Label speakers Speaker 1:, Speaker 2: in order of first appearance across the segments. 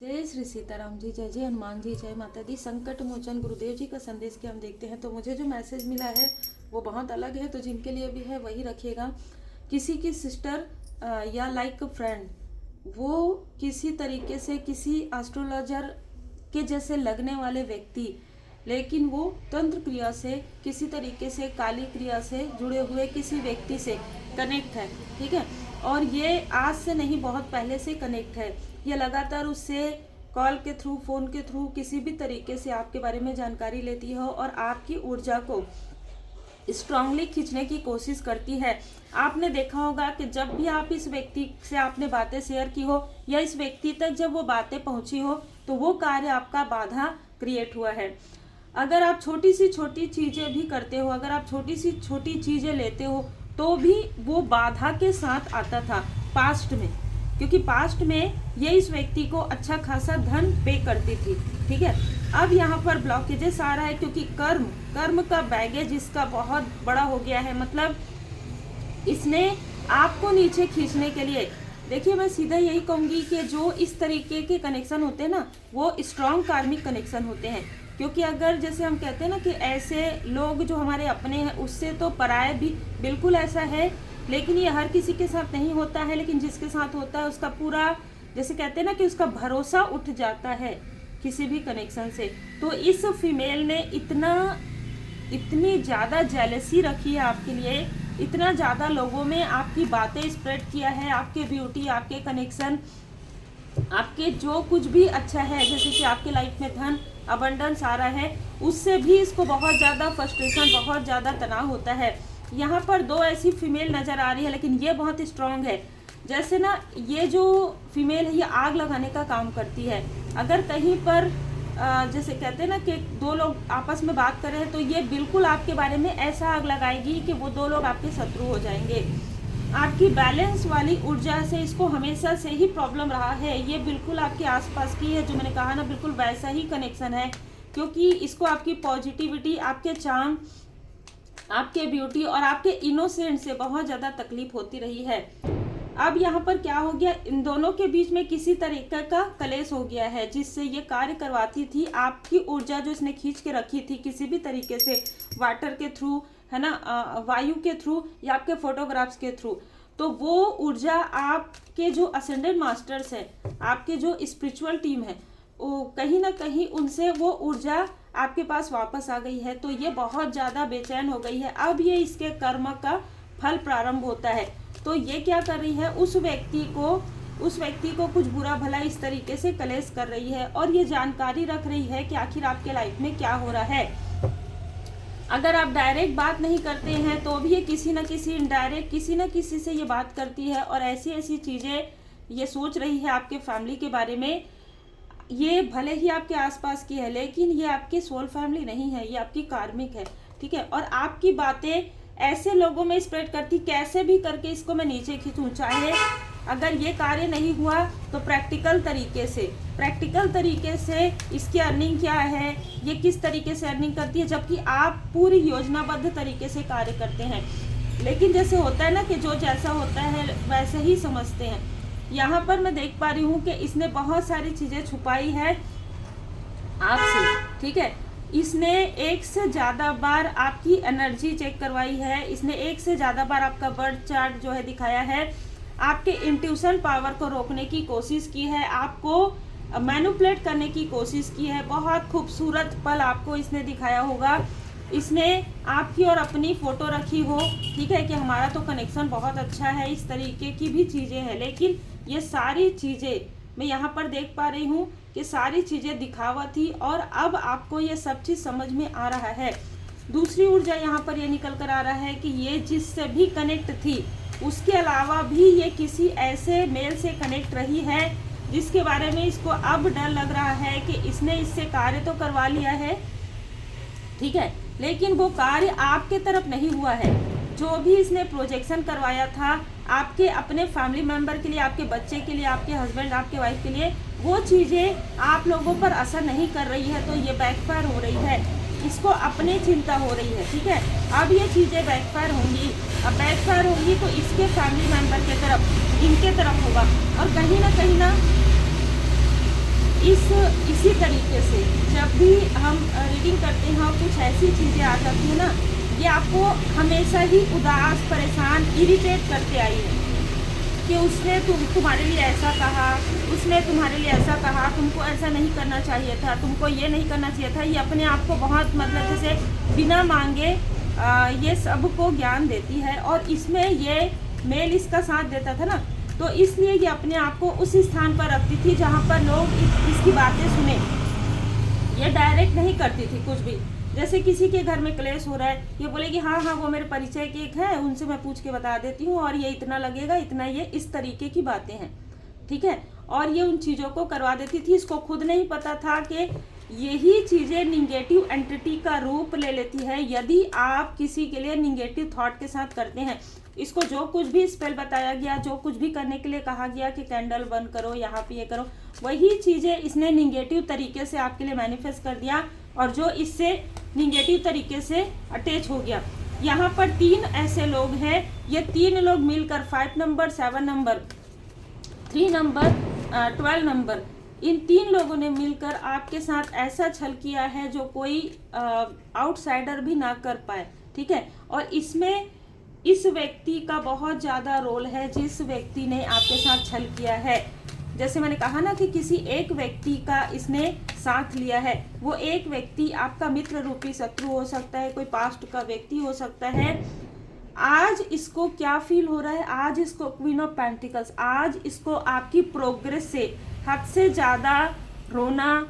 Speaker 1: जय श्री सीताराम जी, जय जय हनुमान जी, जय माता दी। संकट मोचन गुरुदेव जी का संदेश के हम देखते हैं तो मुझे जो मैसेज मिला है वो बहुत अलग है, तो जिनके लिए भी है वही रखिएगा। किसी की सिस्टर या लाइक फ्रेंड, वो किसी तरीके से किसी एस्ट्रोलॉजर के जैसे लगने वाले व्यक्ति, लेकिन वो तंत्र क्रिया से किसी तरीके से काली क्रिया से जुड़े हुए किसी व्यक्ति से कनेक्ट है, ठीक है। और ये आज से नहीं, बहुत पहले से कनेक्ट है। ये लगातार उससे कॉल के थ्रू, फोन के थ्रू, किसी भी तरीके से आपके बारे में जानकारी लेती है और आपकी ऊर्जा को स्ट्रांगली खींचने की कोशिश करती है। आपने देखा होगा कि जब भी आप इस व्यक्ति से आपने बातें शेयर की हो या इस व्यक्ति तक जब वो बातें पहुंची हो तो वो कार्य आपका बाधा क्रिएट हुआ है। अगर आप छोटी सी छोटी चीजें भी करते हो, अगर आप छोटी सी छोटी चीजें लेते हो तो भी वो बाधा के साथ आता था पास्ट में, क्योंकि पास्ट में ये इस व्यक्ति को अच्छा खासा धन पे करती थी, ठीक है। अब यहाँ पर ब्लॉकेजेस आ रहा है क्योंकि कर्म का बैगेज इसका बहुत बड़ा हो गया है। मतलब इसने आपको नीचे खींचने के लिए, देखिए मैं सीधा यही कहूंगी कि जो इस तरीके के कनेक्शन होते हैं ना, वो स्ट्रॉन्ग कार्मिक कनेक्शन होते हैं। क्योंकि अगर जैसे हम कहते हैं ना कि ऐसे लोग जो हमारे अपने हैं उससे तो पराये भी, बिल्कुल ऐसा है। लेकिन ये हर किसी के साथ नहीं होता है, लेकिन जिसके साथ होता है उसका पूरा, जैसे कहते हैं ना कि उसका भरोसा उठ जाता है किसी भी कनेक्शन से। तो इस फीमेल ने इतनी ज़्यादा जेलसी रखी है आपके लिए, इतना ज़्यादा लोगों में आपकी बातें स्प्रेड किया है, आपके ब्यूटी, आपके कनेक्शन, आपके जो कुछ भी अच्छा है, जैसे कि आपके लाइफ में धन अबंडेंस आ रहा है, उससे भी इसको बहुत ज़्यादा फ्रस्ट्रेशन, बहुत ज़्यादा तनाव होता है। यहाँ पर दो ऐसी फीमेल नज़र आ रही है, लेकिन ये बहुत स्ट्रांग है। जैसे ना ये जो फीमेल है ये आग लगाने का काम करती है। अगर कहीं पर जैसे कहते हैं ना कि दो लोग आपस में बात कर रहे हैं तो ये बिल्कुल आपके बारे में ऐसा आग लगाएगी कि वो दो लोग आपके शत्रु हो जाएंगे। आपकी बैलेंस वाली ऊर्जा से इसको हमेशा से ही प्रॉब्लम रहा है। ये बिल्कुल आपके आसपास की है, जो मैंने कहा ना, बिल्कुल वैसा ही कनेक्शन है। क्योंकि इसको आपकी पॉजिटिविटी, आपके चार्म, आपके ब्यूटी और आपके इनोसेंट से बहुत ज़्यादा तकलीफ होती रही है। अब यहाँ पर क्या हो गया, इन दोनों के बीच में किसी तरीके का कलेश हो गया है, जिससे ये कार्य करवाती थी। आपकी ऊर्जा जो इसने खींच के रखी थी किसी भी तरीके से, वाटर के थ्रू, है ना, वायु के थ्रू या आपके फोटोग्राफ्स के थ्रू, तो वो ऊर्जा आपके जो असेंडेंट मास्टर्स हैं, आपके जो स्पिरिचुअल टीम है, वो कहीं ना कहीं उनसे वो ऊर्जा आपके पास वापस आ गई है। तो ये बहुत ज़्यादा बेचैन हो गई है। अब ये इसके कर्म का फल प्रारंभ होता है। तो ये क्या कर रही है, उस व्यक्ति को कुछ बुरा भला इस तरीके से कलेश कर रही है और ये जानकारी रख रही है कि आखिर आपके लाइफ में क्या हो रहा है। अगर आप डायरेक्ट बात नहीं करते हैं तो भी ये किसी न किसी इनडायरेक्ट किसी न किसी से ये बात करती है और ऐसी ऐसी चीज़ें ये सोच रही है आपके फैमिली के बारे में। ये भले ही आपके आसपास की है, लेकिन ये आपकी सोल फैमिली नहीं है, ये आपकी कार्मिक है, ठीक है। और आपकी बातें ऐसे लोगों में स्प्रेड करती, कैसे भी करके इसको मैं नीचे खींचूं। चाहे अगर ये कार्य नहीं हुआ तो प्रैक्टिकल तरीके से इसकी अर्निंग क्या है, ये किस तरीके से अर्निंग करती है, जबकि आप पूरी योजनाबद्ध तरीके से कार्य करते हैं। लेकिन जैसे होता है ना कि जो जैसा होता है वैसे ही समझते हैं। यहाँ पर मैं देख पा रही हूँ कि इसने बहुत सारी चीज़ें छुपाई है आपसे, ठीक है। इसने एक से ज़्यादा बार आपकी एनर्जी चेक करवाई है, इसने एक से ज़्यादा बार आपका बर्थ चार्ट जो है दिखाया है, आपके इंट्यूशन पावर को रोकने की कोशिश की है, आपको मैनिपुलेट करने की कोशिश की है। बहुत खूबसूरत पल आपको इसने दिखाया होगा। इसने आपकी और अपनी फ़ोटो रखी हो, ठीक है, कि हमारा तो कनेक्शन बहुत अच्छा है, इस तरीके की भी चीज़ें हैं। लेकिन ये सारी चीज़ें मैं यहाँ पर देख पा रही हूँ कि सारी चीज़ें दिखावा थी और अब आपको ये सब चीज़ समझ में आ रहा है। दूसरी ऊर्जा यहाँ पर ये निकल कर आ रहा है कि ये जिससे भी कनेक्ट थी उसके अलावा भी ये किसी ऐसे मेल से कनेक्ट रही है जिसके बारे में इसको अब डर लग रहा है कि इसने इससे कार्य तो करवा लिया है, ठीक है, लेकिन वो कार्य आपके तरफ नहीं हुआ है। जो भी इसने प्रोजेक्शन करवाया था आपके अपने फैमिली मेंबर के लिए, आपके बच्चे के लिए, आपके हस्बैंड, आपके वाइफ के लिए, वो चीज़ें आप लोगों पर असर नहीं कर रही है। तो ये बैकफायर हो रही है, इसको अपनी चिंता हो रही है, ठीक है। अब ये चीज़ें बैकफायर होंगी, अब बैकफायर होंगी तो इसके फैमिली मेंबर के तरफ, इनके तरफ होगा। और कहीं ना इसी तरीके से जब भी हम रीडिंग करते हैं और कुछ ऐसी चीज़ें आ जाती है ना, ये आपको हमेशा ही उदास, परेशान, इरिटेट करते आई है कि उसने तुम्हारे लिए ऐसा कहा, उसने तुम्हारे लिए ऐसा कहा, तुमको ऐसा नहीं करना चाहिए था, तुमको ये नहीं करना चाहिए था। ये अपने आप को बहुत मतलब जैसे बिना मांगे ये सबको ज्ञान देती है, और इसमें ये मेल इसका साथ देता था ना, तो इसलिए ये अपने आप को उस स्थान पर रखती थी जहाँ पर लोग इसकी बातें सुने। ये डायरेक्ट नहीं करती थी कुछ भी। जैसे किसी के घर में क्लेश हो रहा है, ये बोलेगी हाँ हाँ वो मेरे परिचय के एक है, उनसे मैं पूछ के बता देती हूँ, और ये इतना लगेगा, इतना, ये इस तरीके की बातें हैं, ठीक है। और ये उन चीज़ों को करवा देती थी। इसको खुद नहीं पता था कि यही चीज़ें निगेटिव एंटिटी का रूप ले लेती है यदि आप किसी के लिए निगेटिव थॉट के साथ करते हैं। इसको जो कुछ भी स्पेल बताया गया, जो कुछ भी करने के लिए कहा गया कि कैंडल बंद करो, यहाँ पे ये करो, वही चीज़ें इसने निगेटिव तरीके से आपके लिए मैनिफेस्ट कर दिया, और जो इससे निगेटिव तरीके से अटैच हो गया। यहाँ पर 3 ऐसे लोग हैं, ये 3 लोग मिलकर 5 नंबर, 7 नंबर, 3 नंबर, 12 नंबर, इन 3 लोगों ने मिलकर आपके साथ ऐसा छल किया है जो कोई आउटसाइडर भी ना कर पाए, ठीक है। और इसमें इस व्यक्ति का बहुत ज़्यादा रोल है, जिस व्यक्ति ने आपके साथ छल किया है। जैसे मैंने कहा ना कि किसी एक व्यक्ति का इसने साथ लिया है, वो एक व्यक्ति आपका मित्र रूपी शत्रु हो सकता है, कोई पास्ट का व्यक्ति हो सकता है। आज इसको क्या फील हो रहा है, आज इसको क्वीन ऑफ पेंटिकल्स, आज इसको आपकी प्रोग्रेस से हद से ज़्यादा रोना,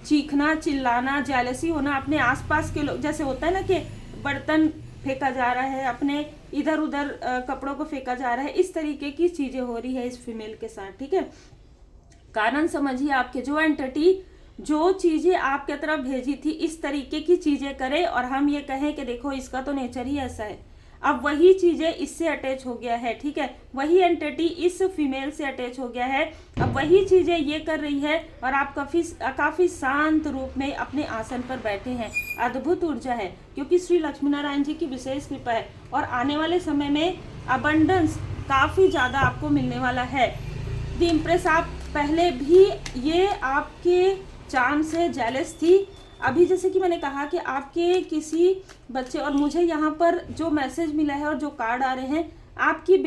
Speaker 1: चीखना, चिल्लाना, जेलसी होना, अपने आसपास के लोग, जैसे होता है ना कि बर्तन फेंका जा रहा है, अपने इधर उधर कपड़ों को फेंका जा रहा है, इस तरीके की चीज़ें हो रही है इस फीमेल के साथ, ठीक है। कारण समझिए, आपके जो एंटिटी जो चीज़ें आपके तरफ भेजी थी, इस तरीके की चीज़ें करे, और हम ये कहें कि देखो इसका तो नेचर ही ऐसा है, अब वही चीज़ें इससे अटैच हो गया है, ठीक है। वही एंटिटी इस फीमेल से अटैच हो गया है, अब वही चीज़ें ये कर रही है, और आप काफ़ी शांत रूप में अपने आसन पर बैठे हैं। अद्भुत ऊर्जा है, क्योंकि श्री लक्ष्मी नारायण जी की विशेष कृपा है, और आने वाले समय में अबंडेंस काफ़ी ज़्यादा आपको मिलने वाला है। द इम्प्रेस, आप पहले भी ये आपके चार्म से जेलस थी। अभी जैसे कि मैंने कहा कि आपके किसी बच्चे, और मुझे यहाँ पर जो मैसेज मिला है और जो कार्ड आ रहे हैं, आपकी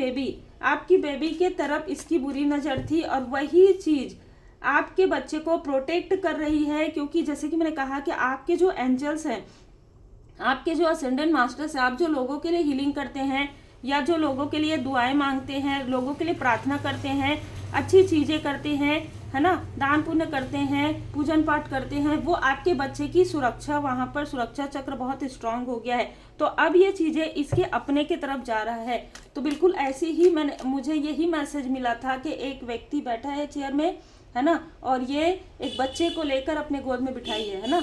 Speaker 1: बेबी के तरफ इसकी बुरी नज़र थी, और वही चीज़ आपके बच्चे को प्रोटेक्ट कर रही है। क्योंकि जैसे कि मैंने कहा कि आपके जो एंजल्स हैं, आपके जो असेंडेंट मास्टर्स हैं, आप जो लोगों के लिए हीलिंग करते हैं, या जो लोगों के लिए दुआएं मांगते हैं, लोगों के लिए प्रार्थना करते हैं, अच्छी चीज़ें करते हैं, है ना, दान पुण्य करते हैं, पूजन पाठ करते हैं, वो आपके बच्चे की सुरक्षा, वहाँ पर सुरक्षा चक्र बहुत स्ट्रांग हो गया है। तो अब ये चीज़ें इसके अपने के तरफ जा रहा है। तो बिल्कुल ऐसी ही मुझे यही मैसेज मिला था कि एक व्यक्ति बैठा है चेयर में, है ना, और ये एक बच्चे को लेकर अपने गोद में बिठाई है ना।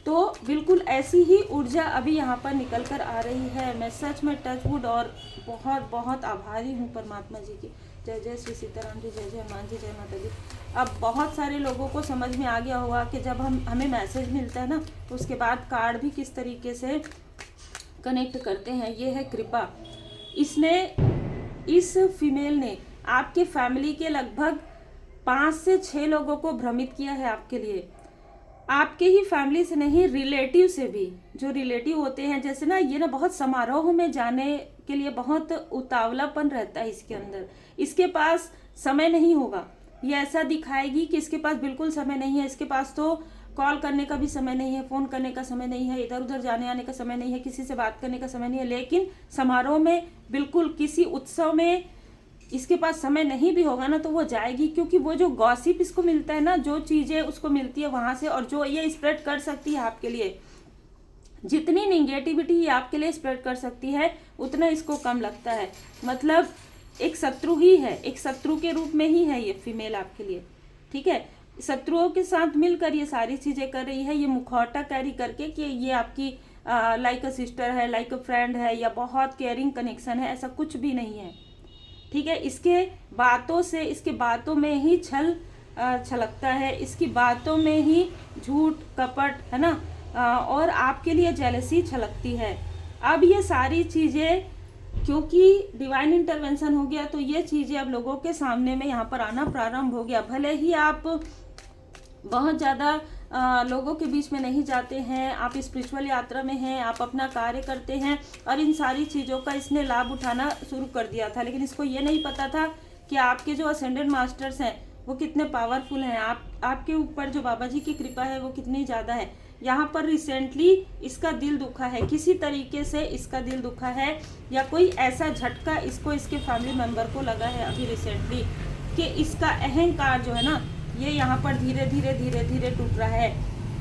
Speaker 1: तो बिल्कुल ऐसी ही ऊर्जा अभी यहाँ पर निकल कर आ रही है। मैं सच में टचवुड और बहुत बहुत आभारी हूँ परमात्मा जी की। जय जय श्री सीताराम जी, जय जय हनुमान जी, जय माता दी। अब बहुत सारे लोगों को समझ में आ गया होगा कि जब हमें मैसेज मिलता है ना, तो उसके बाद कार्ड भी किस तरीके से कनेक्ट करते हैं। ये है कृपा। इस फीमेल ने आपके फैमिली के लगभग 5 से 6 लोगों को भ्रमित किया है आपके लिए। आपके ही फैमिली से नहीं, रिलेटिव से भी। जो रिलेटिव होते हैं, जैसे ना ये ना बहुत समारोह में जाने के लिए बहुत उतावलापन रहता है इसके अंदर। इसके पास समय नहीं होगा, ये ऐसा दिखाएगी कि इसके पास बिल्कुल समय नहीं है। इसके पास तो कॉल करने का भी समय नहीं है, फ़ोन करने का समय नहीं है, इधर उधर जाने आने का समय नहीं है, किसी से बात करने का समय नहीं है। लेकिन समारोह में, बिल्कुल किसी उत्सव में इसके पास समय नहीं भी होगा ना, तो वो जाएगी। क्योंकि वो जो गॉसिप इसको मिलता है ना, जो चीज़ें उसको मिलती है वहाँ से, और जो ये स्प्रेड कर सकती है आपके लिए, जितनी निगेटिविटी ये आपके लिए स्प्रेड कर सकती है, उतना इसको कम लगता है। मतलब एक शत्रु ही है, एक शत्रु के रूप में ही है ये फीमेल आपके लिए, ठीक है। शत्रुओं के साथ मिलकर ये सारी चीज़ें कर रही है, ये मुखौटा कैरी करके कि ये आपकी लाइक अ सिस्टर है, लाइक अ फ्रेंड है, या बहुत केयरिंग कनेक्शन है, ऐसा कुछ भी नहीं है, ठीक है। इसके बातों से, इसके बातों में ही छलकता है, इसकी बातों में ही झूठ कपट, है ना, और आपके लिए जेलसी छलकती है। अब ये सारी चीज़ें, क्योंकि डिवाइन इंटरवेंशन हो गया, तो ये चीज़ें अब लोगों के सामने में यहाँ पर आना प्रारंभ हो गया। भले ही आप बहुत ज़्यादा लोगों के बीच में नहीं जाते हैं, आप स्पिरिचुअल यात्रा में हैं, आप अपना कार्य करते हैं और इन सारी चीज़ों का इसने लाभ उठाना शुरू कर दिया था। लेकिन इसको ये नहीं पता था कि आपके जो असेंडेंट मास्टर्स हैं वो कितने पावरफुल हैं, आपके ऊपर जो बाबा जी की कृपा है वो कितनी ज़्यादा है। यहाँ पर रिसेंटली इसका दिल दुखा है, किसी तरीके से इसका दिल दुखा है या कोई ऐसा झटका इसको इसके फैमिली मेम्बर को लगा है अभी रिसेंटली कि इसका अहंकार जो है ना ये यहाँ पर धीरे धीरे टूट रहा है।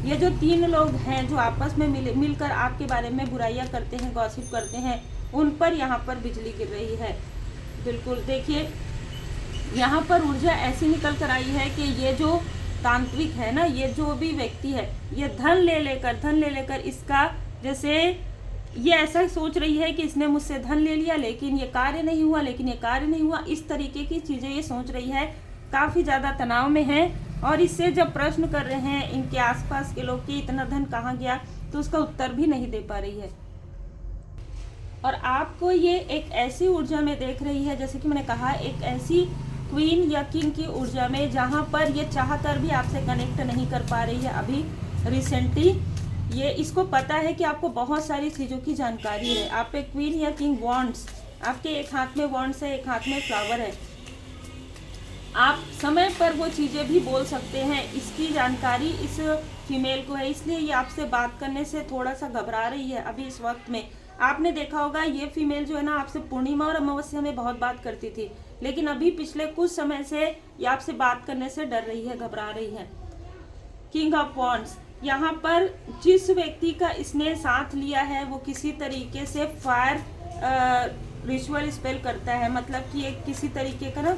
Speaker 1: ये जो 3 लोग हैं जो आपस में मिलकर आपके बारे में बुराइयां करते हैं, गॉसिप करते हैं, उन पर यहाँ पर बिजली गिर रही है। बिल्कुल देखिए यहाँ पर ऊर्जा ऐसी निकल कर आई है कि ये जो तांत्रिक है ना, ये जो भी व्यक्ति है ये धन ले लेकर इसका जैसे ये ऐसा सोच रही है कि इसने मुझसे धन ले लिया लेकिन ये कार्य नहीं हुआ, इस तरीके की चीज़ें ये सोच रही है। काफ़ी ज़्यादा तनाव में है और इससे जब प्रश्न कर रहे हैं इनके आसपास के लोग कि इतना धन कहाँ गया, तो उसका उत्तर भी नहीं दे पा रही है। और आपको ये एक ऐसी ऊर्जा में देख रही है, जैसे कि मैंने कहा, एक ऐसी क्वीन या किंग की ऊर्जा में जहाँ पर ये चाहकर भी आपसे कनेक्ट नहीं कर पा रही है अभी रिसेंटली। ये इसको पता है कि आपको बहुत सारी चीज़ों की जानकारी है। आप एक क्वीन या किंग वॉन्ड्स, आपके एक हाथ में वॉन्ड्स है, एक हाथ में फ्लावर है, आप समय पर वो चीज़ें भी बोल सकते हैं। इसकी जानकारी इस फीमेल को है, इसलिए ये आपसे बात करने से थोड़ा सा घबरा रही है अभी इस वक्त में। आपने देखा होगा ये फीमेल जो है ना आपसे पूर्णिमा और अमावस्या में बहुत बात करती थी, लेकिन अभी पिछले कुछ समय से ये आपसे बात करने से डर रही है, घबरा रही है। किंग ऑफ वॉन्ड्स, यहाँ पर जिस व्यक्ति का इसने साथ लिया है वो किसी तरीके से फायर रिचुअल स्पेल करता है, मतलब कि एक किसी तरीके का ना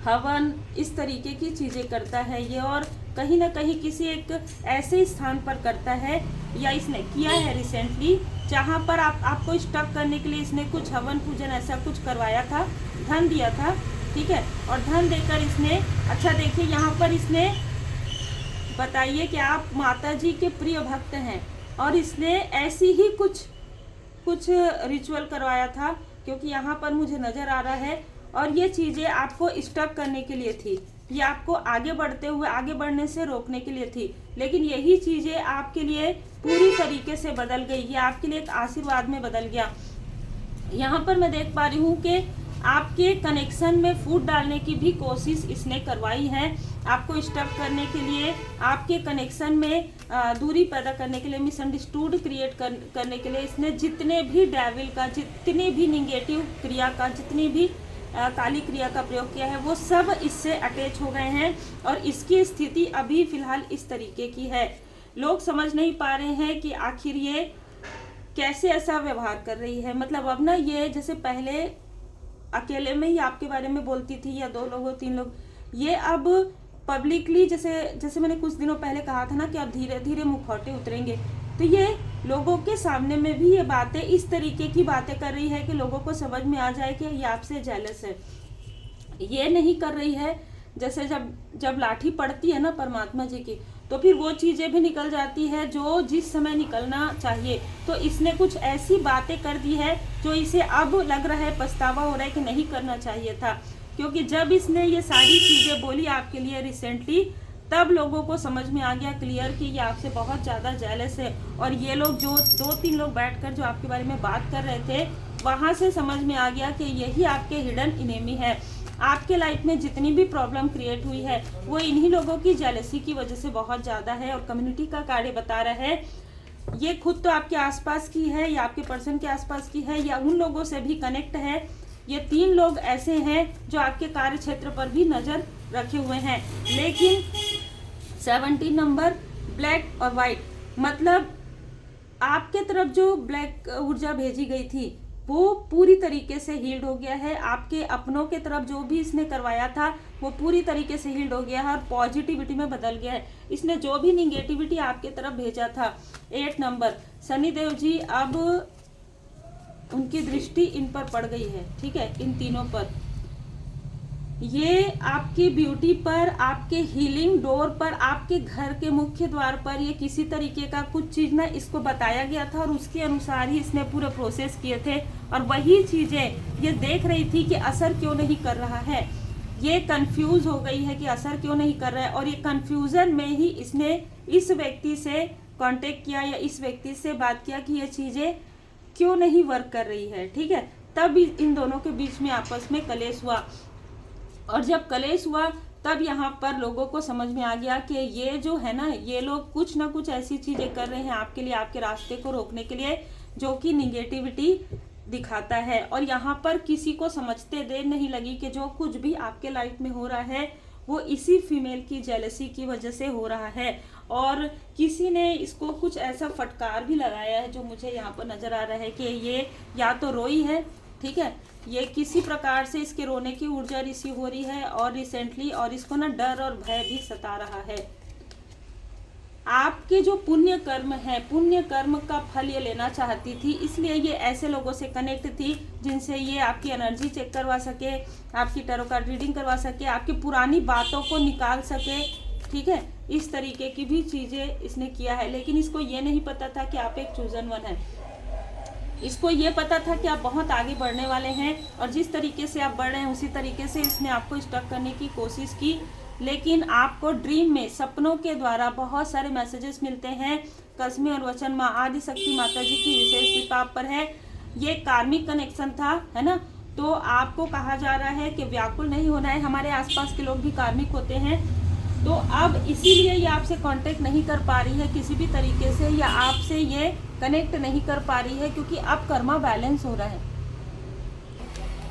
Speaker 1: हवन, इस तरीके की चीज़ें करता है ये, और कहीं ना कहीं किसी एक ऐसे स्थान पर करता है या इसने किया है रिसेंटली जहाँ पर आपको स्टक करने के लिए इसने कुछ हवन पूजन ऐसा कुछ करवाया था, धन दिया था, ठीक है। और धन देकर इसने, अच्छा देखिए यहाँ पर इसने बताइए कि आप माता जी के प्रिय भक्त हैं और इसने ऐसी ही कुछ रिचुअल करवाया था, क्योंकि यहाँ पर मुझे नज़र आ रहा है। और ये चीज़ें आपको स्टॉप करने के लिए थी, ये आपको आगे बढ़ने से रोकने के लिए थी, लेकिन यही चीज़ें आपके लिए पूरी तरीके से बदल गई, ये आपके लिए एक आशीर्वाद में बदल गया। यहाँ पर मैं देख पा रही हूँ कि आपके कनेक्शन में फूट डालने की भी कोशिश इसने करवाई है, आपको स्टॉप करने के लिए, आपके कनेक्शन में दूरी पैदा करने के लिए, मिसअंडरस्टूड क्रिएट करने के लिए इसने जितने भी डेविल का, जितनी भी निगेटिव क्रिया का, जितनी भी काली क्रिया का प्रयोग किया है वो सब इससे अटैच हो गए हैं और इसकी स्थिति अभी फिलहाल इस तरीके की है। लोग समझ नहीं पा रहे हैं कि आखिर ये कैसे ऐसा व्यवहार कर रही है। मतलब अब ना ये जैसे पहले अकेले में ही आपके बारे में बोलती थी या 2 लोग 3 लोग, ये अब पब्लिकली जैसे मैंने कुछ दिनों पहले कहा था ना कि अब धीरे धीरे मुखौटे उतरेंगे, तो ये लोगों के सामने में भी ये बातें, इस तरीके की बातें कर रही है कि लोगों को समझ में आ जाए कि ये आपसे जेलस है। ये नहीं कर रही है जैसे जब लाठी पड़ती है ना परमात्मा जी की, तो फिर वो चीज़ें भी निकल जाती है जो जिस समय निकलना चाहिए। तो इसने कुछ ऐसी बातें कर दी है जो इसे अब लग रहा है, पछतावा हो रहा है कि नहीं करना चाहिए था, क्योंकि जब इसने ये सारी चीज़ें बोली आपके लिए रिसेंटली, तब लोगों को समझ में आ गया क्लियर कि ये आपसे बहुत ज़्यादा जेलस है। और ये लोग जो 2-3 लोग बैठकर जो आपके बारे में बात कर रहे थे, वहाँ से समझ में आ गया कि यही आपके हिडन इनेमी है। आपके लाइफ में जितनी भी प्रॉब्लम क्रिएट हुई है वो इन्हीं लोगों की जेलसी की वजह से बहुत ज़्यादा है। और कम्युनिटी का कार्य बता रहा है, ये खुद तो आपके आसपास की है या आपके पर्सन के आसपास की है या उन लोगों से भी कनेक्ट है। ये 3 लोग ऐसे हैं जो आपके कार्य क्षेत्र पर भी नज़र रखे हुए हैं। लेकिन 17 नंबर ब्लैक और वाइट, मतलब आपके तरफ जो ब्लैक ऊर्जा भेजी गई थी वो पूरी तरीके से हील्ड हो गया है। आपके अपनों के तरफ जो भी इसने करवाया था वो पूरी तरीके से हील्ड हो गया है और पॉजिटिविटी में बदल गया है। इसने जो भी निगेटिविटी आपके तरफ भेजा था, 8 नंबर शनिदेव जी, अब उनकी दृष्टि इन पर पड़ गई है, ठीक है, इन तीनों पर। ये आपकी ब्यूटी पर, आपके हीलिंग डोर पर, आपके घर के मुख्य द्वार पर ये किसी तरीके का कुछ चीज़ ना इसको बताया गया था और उसके अनुसार ही इसने पूरे प्रोसेस किए थे। और वही चीज़ें ये देख रही थी कि असर क्यों नहीं कर रहा है। ये कंफ्यूज हो गई है कि असर क्यों नहीं कर रहा है, और ये कंफ्यूजन में ही इसने इस व्यक्ति से कांटेक्ट किया या इस व्यक्ति से बात किया कि ये चीज़ें क्यों नहीं वर्क कर रही है। ठीक है, तब इन दोनों के बीच में आपस में कलेश हुआ, और जब कलेश हुआ तब यहाँ पर लोगों को समझ में आ गया कि ये जो है ना, ये लोग कुछ ना कुछ ऐसी चीज़ें कर रहे हैं आपके लिए, आपके रास्ते को रोकने के लिए, जो कि निगेटिविटी दिखाता है। और यहाँ पर किसी को समझते देर नहीं लगी कि जो कुछ भी आपके लाइफ में हो रहा है वो इसी फीमेल की जेलसी की वजह से हो रहा है। और किसी ने इसको कुछ ऐसा फटकार भी लगाया है जो मुझे यहाँ पर नजर आ रहा है कि ये या तो रोई है, ठीक है, ये किसी प्रकार से इसके रोने की ऊर्जा रिसीव हो रही है, और रिसेंटली और इसको ना डर और भय भी सता रहा है। आपके जो पुण्य कर्म है, पुण्य कर्म का फल ये लेना चाहती थी, इसलिए ये ऐसे लोगों से कनेक्ट थी जिनसे ये आपकी एनर्जी चेक करवा सके, आपकी टैरो कार्ड रीडिंग करवा सके, आपकी पुरानी बातों को निकाल सके। ठीक है, इस तरीके की भी चीज़ें इसने किया है, लेकिन इसको ये नहीं पता था कि आप एक चूजन वन है। इसको ये पता था कि आप बहुत आगे बढ़ने वाले हैं, और जिस तरीके से आप बढ़ रहे हैं उसी तरीके से इसने आपको स्टक करने की कोशिश की। लेकिन आपको ड्रीम में, सपनों के द्वारा बहुत सारे मैसेजेस मिलते हैं। कसमें और वचन माँ आदि शक्ति माता जी की विशेष कृपा आप पर है। ये कार्मिक कनेक्शन था, है ना। तो आपको कहा जा रहा है कि व्याकुल नहीं होना है, हमारे आसपास के लोग भी कार्मिक होते हैं। तो अब इसीलिए ये आपसे कांटेक्ट नहीं कर पा रही है किसी भी तरीके से, या आपसे ये कनेक्ट नहीं कर पा रही है, क्योंकि अब कर्मा बैलेंस हो रहा है।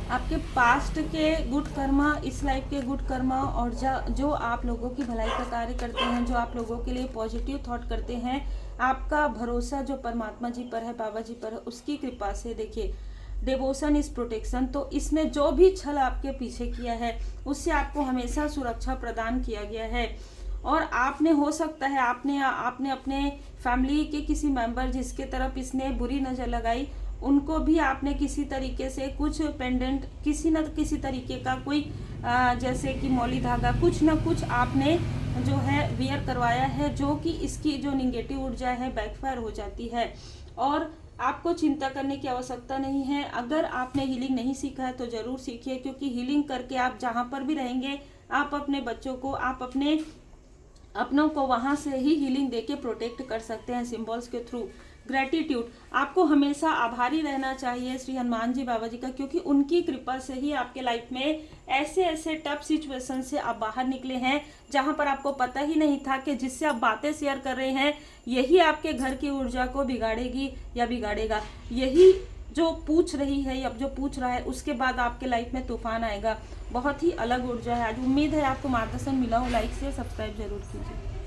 Speaker 1: आपके पास्ट के गुड कर्मा, इस लाइफ के गुड कर्मा, और जो आप लोगों की भलाई का कार्य करते हैं, जो आप लोगों के लिए पॉजिटिव थॉट करते हैं, आपका भरोसा जो परमात्मा जी पर है, बाबा जी पर है, उसकी कृपा से देखिए डिवोशन इज प्रोटेक्शन। तो इसने जो भी छल आपके पीछे किया है उससे आपको हमेशा सुरक्षा प्रदान किया गया है। और आपने, हो सकता है आपने अपने फैमिली के किसी मेंबर जिसके तरफ इसने बुरी नज़र लगाई, उनको भी आपने किसी तरीके से कुछ पेंडेंट, किसी न किसी तरीके का कोई जैसे कि मौली धागा, कुछ ना कुछ आपने जो है वियर करवाया है, जो कि इसकी जो निगेटिव ऊर्जा है बैकफायर हो जाती है। और आपको चिंता करने की आवश्यकता नहीं है। अगर आपने हीलिंग नहीं सीखा है तो ज़रूर सीखिए, क्योंकि हीलिंग करके आप जहाँ पर भी रहेंगे, आप अपने बच्चों को, आप अपनों को वहाँ से ही हीलिंग देके प्रोटेक्ट कर सकते हैं सिंबल्स के थ्रू। ग्रेटिट्यूड, आपको हमेशा आभारी रहना चाहिए श्री हनुमान जी बाबा जी का, क्योंकि उनकी कृपा से ही आपके लाइफ में ऐसे ऐसे टफ सिचुएशन से आप बाहर निकले हैं, जहां पर आपको पता ही नहीं था कि जिससे आप बातें शेयर कर रहे हैं यही आपके घर की ऊर्जा को बिगाड़ेगी या बिगाड़ेगा। यही जो पूछ रही है या जो पूछ रहा है, उसके बाद आपके लाइफ में तूफान आएगा। बहुत ही अलग ऊर्जा है आज। उम्मीद है आपको मार्गदर्शन मिला हो। लाइक से सब्सक्राइब जरूर कीजिए।